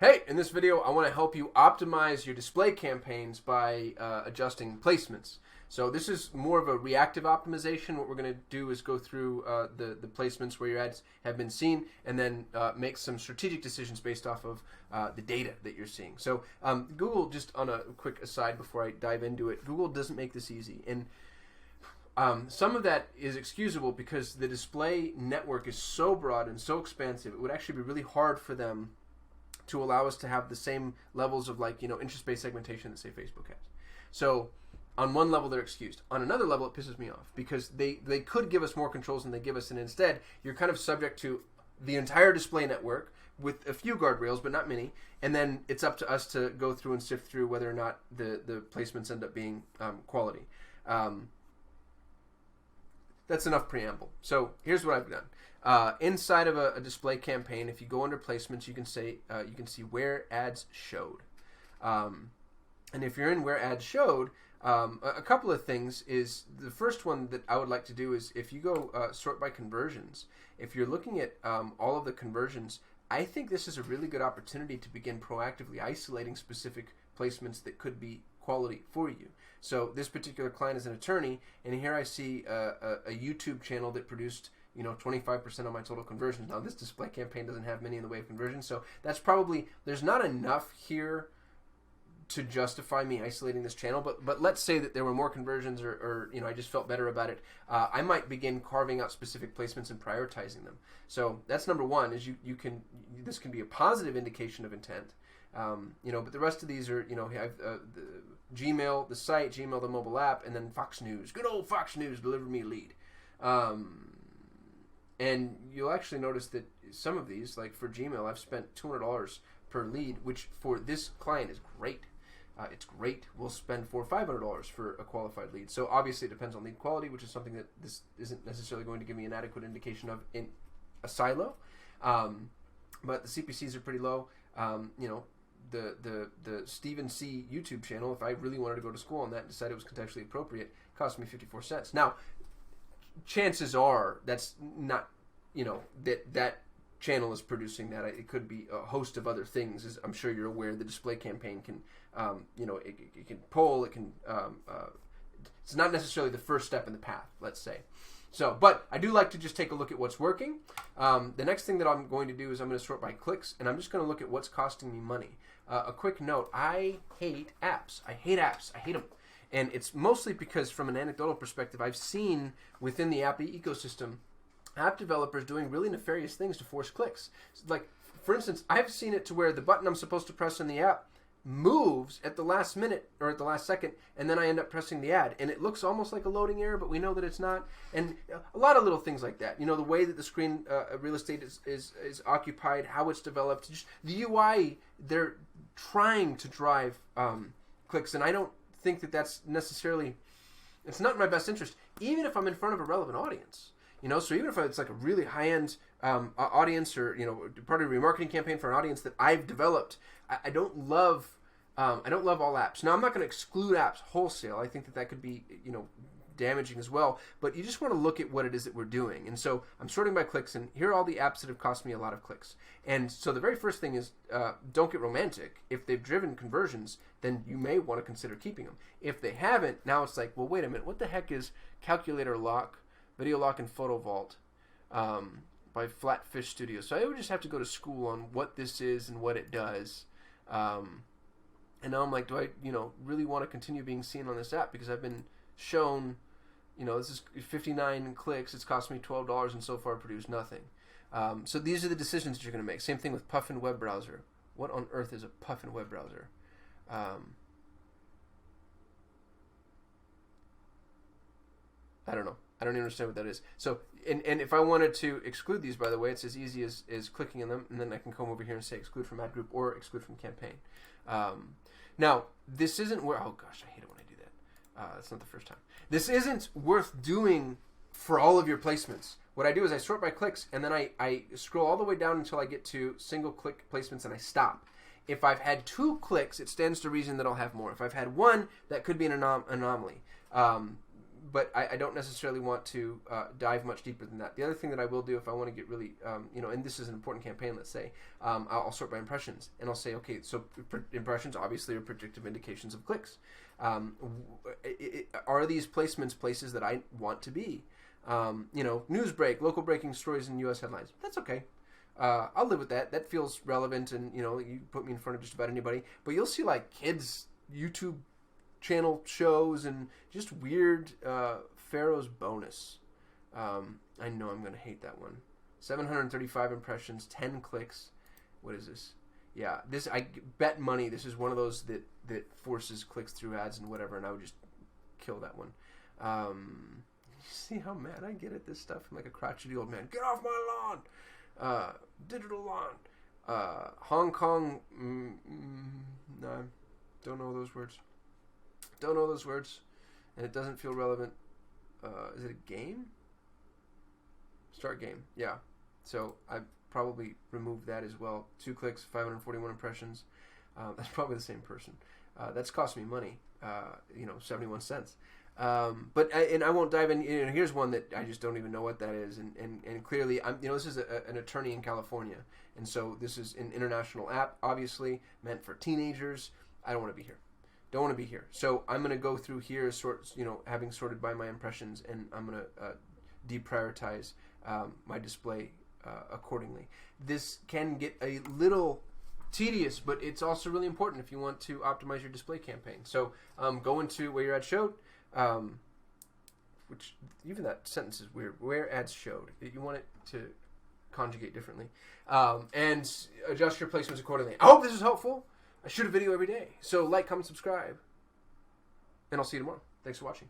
Hey, in this video, I want to help you optimize your display campaigns by adjusting placements. So this is more of a reactive optimization. What we're going to do is go through the placements where your ads have been seen and then make some strategic decisions based off of the data that you're seeing. So Google, just on a quick aside before I dive into it, Google doesn't make this easy. And some of that is excusable because the display network is so broad and so expansive, it would actually be really hard for them to allow us to have the same levels of interest-based segmentation that say Facebook has. So on one level they're excused. On another level it pisses me off because they could give us more controls than they give us, and instead you're kind of subject to the entire display network with a few guardrails but not many, and then it's up to us to go through and sift through whether or not the placements end up being quality. That's enough preamble. So here's what I've done. Inside of a display campaign, if you go under placements, you can see where ads showed. And if you're in where ads showed, a couple of things is the first one that I would like to do is if you go sort by conversions, if you're looking at all of the conversions, I think this is a really good opportunity to begin proactively isolating specific placements that could be quality for you. So this particular client is an attorney, and here I see a YouTube channel that produced 25% of my total conversions. Now this display campaign doesn't have many in the way of conversions, so that's probably, there's not enough here to justify me isolating this channel, but let's say that there were more conversions or I just felt better about it. I might begin carving out specific placements and prioritizing them. So that's number one, is this can be a positive indication of intent. But the rest of these are, the Gmail, the site, Gmail, the mobile app, and then Fox News. Good old Fox News, deliver me a lead. And you'll actually notice that some of these, like for Gmail, I've spent $200 per lead, which for this client is great. It's great. We'll spend $400 or $500 for a qualified lead. So obviously it depends on lead quality, which is something that this isn't necessarily going to give me an adequate indication of in a silo. But the CPCs are pretty low. The Stephen C. YouTube channel, if I really wanted to go to school on that and decided it was contextually appropriate, cost me 54 cents. Now, chances are that's not, that channel is producing that. It could be a host of other things. As I'm sure you're aware, the display campaign can, it can poll, it can, it's not necessarily the first step in the path, let's say. So, but I do like to just take a look at what's working. The next thing that I'm going to do is I'm going to sort by clicks, and I'm just going to look at what's costing me money. A quick note, I hate apps. I hate apps. I hate them. And it's mostly because from an anecdotal perspective, I've seen within the app ecosystem, app developers doing really nefarious things to force clicks. Like, for instance, I've seen it to where the button I'm supposed to press in the app moves at the last minute or at the last second, and then I end up pressing the ad, and it looks almost like a loading error, but we know that it's not. And a lot of little things like that. The way that the screen real estate is occupied, how it's developed, just the UI, they're trying to drive clicks, and I don't think that that's necessarily, it's not in my best interest, even if I'm in front of a relevant audience. So even if it's like a really high-end audience or, part of a remarketing campaign for an audience that I've developed, I don't love all apps. Now, I'm not going to exclude apps wholesale. I think that could be, damaging as well. But you just want to look at what it is that we're doing. And so I'm sorting by clicks, and here are all the apps that have cost me a lot of clicks. And so the very first thing is don't get romantic. If they've driven conversions, then you may want to consider keeping them. If they haven't, now it's like, well, wait a minute. What the heck is Calculator Lock, Video Lock, and Photo Vault by Flatfish Studio? So I would just have to go to school on what this is and what it does. And now I'm like, do I, really want to continue being seen on this app? Because I've been shown, this is 59 clicks. It's cost me $12 and so far produced nothing. So these are the decisions that you're going to make. Same thing with Puffin web browser. What on earth is a Puffin web browser? I don't know. I don't even understand what that is. So, and if I wanted to exclude these, by the way, it's as easy as clicking in them, and then I can come over here and say exclude from ad group or exclude from campaign. Now, this isn't where, oh gosh, I hate it when I do that. That's not the first time. This isn't worth doing for all of your placements. What I do is I sort by clicks, and then I scroll all the way down until I get to single click placements, and I stop. If I've had 2 clicks, it stands to reason that I'll have more. If I've had 1, that could be an anomaly. but I don't necessarily want to dive much deeper than that. The other thing that I will do if I want to get really, and this is an important campaign, let's say, I'll sort by impressions, and I'll say, okay, so impressions obviously are predictive indications of clicks. Are these placements places that I want to be? News break, local breaking stories in U.S. headlines. That's okay. I'll live with that. That feels relevant, and you put me in front of just about anybody. But you'll see like kids YouTube channel shows and just weird Pharaoh's bonus. I know I'm gonna hate that one. 735 impressions, 10 clicks. What is this? Yeah, this I bet money. This is one of those that forces clicks through ads and whatever, and I would just kill that one. See how mad I get at this stuff? I'm like a crotchety old man. Get off my lawn. Digital lawn. Hong Kong. No, don't know those words. Don't know those words, and it doesn't feel relevant. Is it a game? Start game. Yeah. So I probably removed that as well. 2 clicks, 541 impressions. That's probably the same person. That's cost me money. 71 cents. But I won't dive in. Here's one that I just don't even know what that is, and clearly, this is an attorney in California, and so this is an international app, obviously meant for teenagers. I don't want to be here. Don't want to be here. So I'm going to go through here, having sorted by my impressions, and I'm going to deprioritize my display accordingly. This can get a little tedious, but it's also really important if you want to optimize your display campaign. So go into where your ad showed. Which even that sentence is weird. Where ads showed, you want it to conjugate differently, and adjust your placements accordingly. I hope this is helpful. I shoot a video every day, so like, comment, subscribe, and I'll see you tomorrow. Thanks for watching.